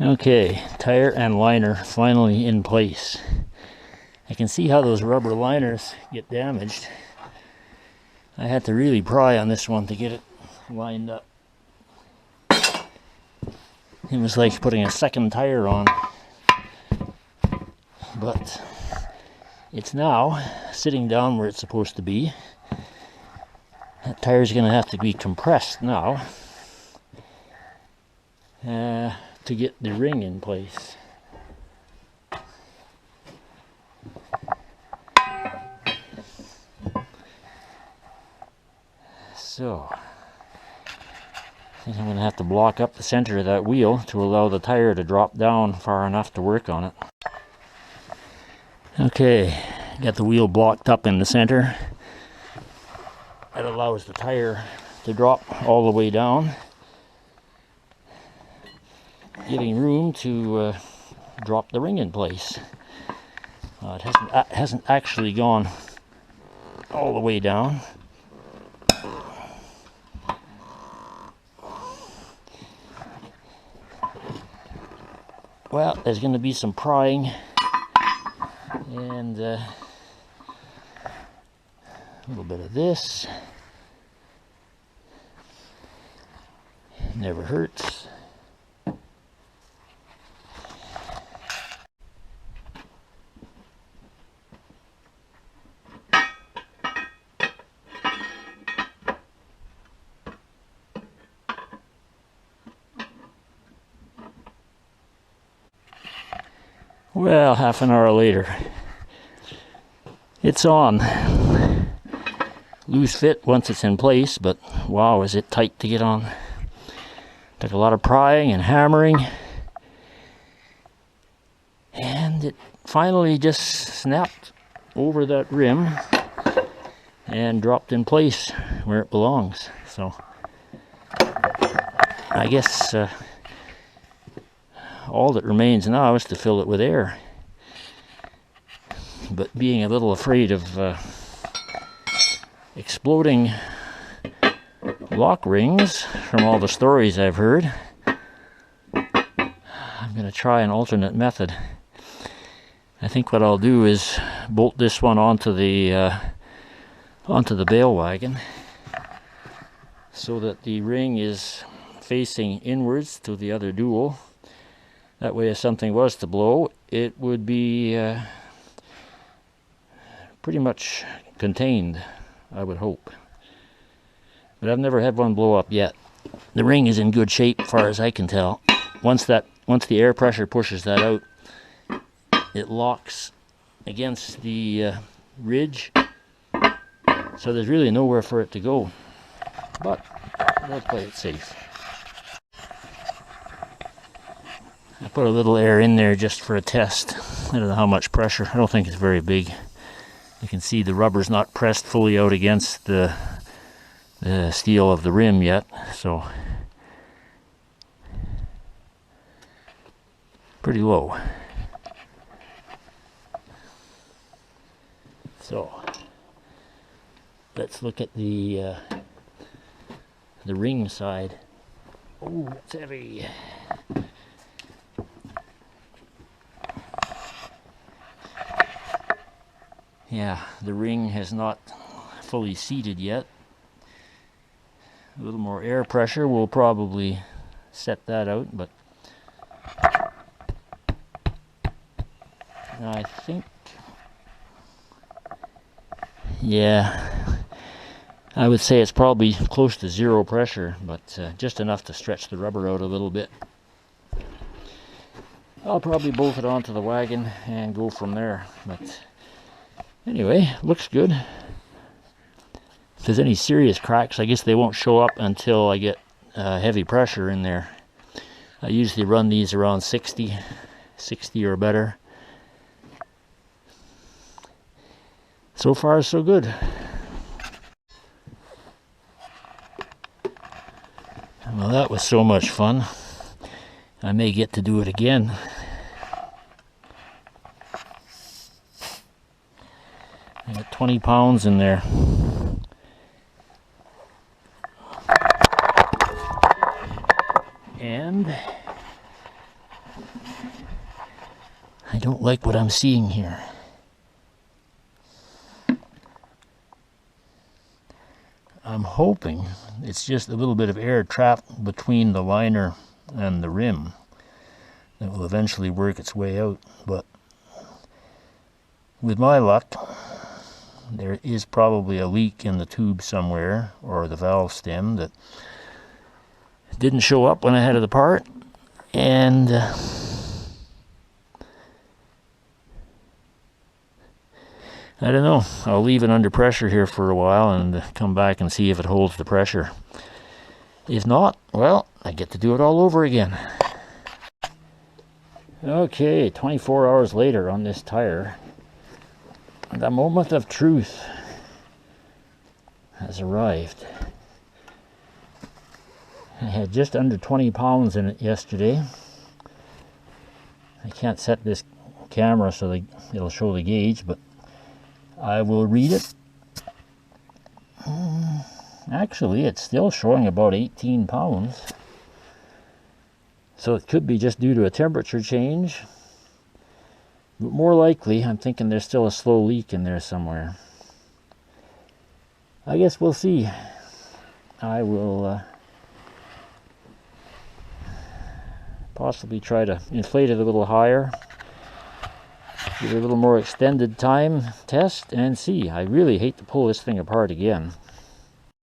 Okay, tire and liner finally in place. I can see how those rubber liners get damaged. I had to really pry on this one to get it lined up. It was like putting a second tire on. But it's now sitting down where it's supposed to be. That tire's going to have to be compressed now to get the ring in place. So, I think I'm going to have to block up the center of that wheel to allow the tire to drop down far enough to work on it. Okay, got the wheel blocked up in the center. That allows the tire to drop all the way down, giving room to drop the ring in place. It hasn't actually gone all the way down. Well, there's going to be some prying and a little bit of this. Never hurts. Well, half an hour later, it's on. Loose fit once it's in place, but wow, is it tight to get on. Took a lot of prying and hammering, and it finally just snapped over that rim and dropped in place where it belongs. So I guess all that remains now is to fill it with air. But being a little afraid of exploding lock rings from all the stories I've heard, I'm going to try an alternate method. I think what I'll do is bolt this one onto the bale wagon so that the ring is facing inwards to the other dual. That way, if something was to blow, it would be pretty much contained, I would hope. But I've never had one blow up yet. The ring is in good shape, as far as I can tell. Once the air pressure pushes that out, it locks against the ridge, so there's really nowhere for it to go. But we'll play it safe. I put a little air in there just for a test. I don't know how much pressure. I don't think it's very big. You can see the rubber's not pressed fully out against the steel of the rim yet, so pretty low. So let's look at the ring side. Oh, it's heavy. Yeah, the ring has not fully seated yet. A little more air pressure will probably set that out, but I think, yeah, I would say it's probably close to zero pressure, but just enough to stretch the rubber out a little bit. I'll probably bolt it onto the wagon and go from there, but anyway, looks good. If there's any serious cracks, I guess they won't show up until I get heavy pressure in there. I usually run these around 60 or better. So far, so good. Well, that was so much fun. I may get to do it again. I got 20 pounds in there. And I don't like what I'm seeing here. I'm hoping it's just a little bit of air trapped between the liner and the rim that will eventually work its way out, but with my luck, there is probably a leak in the tube somewhere, or the valve stem, that didn't show up when I had it apart, and I don't know. I'll leave it under pressure here for a while and come back and see if it holds the pressure. If not, well, I get to do it all over again. Okay, 24 hours later on this tire, the moment of truth has arrived. I had just under 20 pounds in it yesterday. I can't set this camera so that it'll show the gauge, but I will read it. Actually, it's still showing about 18 pounds. So it could be just due to a temperature change. But more likely, I'm thinking there's still a slow leak in there somewhere. I guess we'll see. I will possibly try to inflate it a little higher. Give it a little more extended time test and see. I really hate to pull this thing apart again.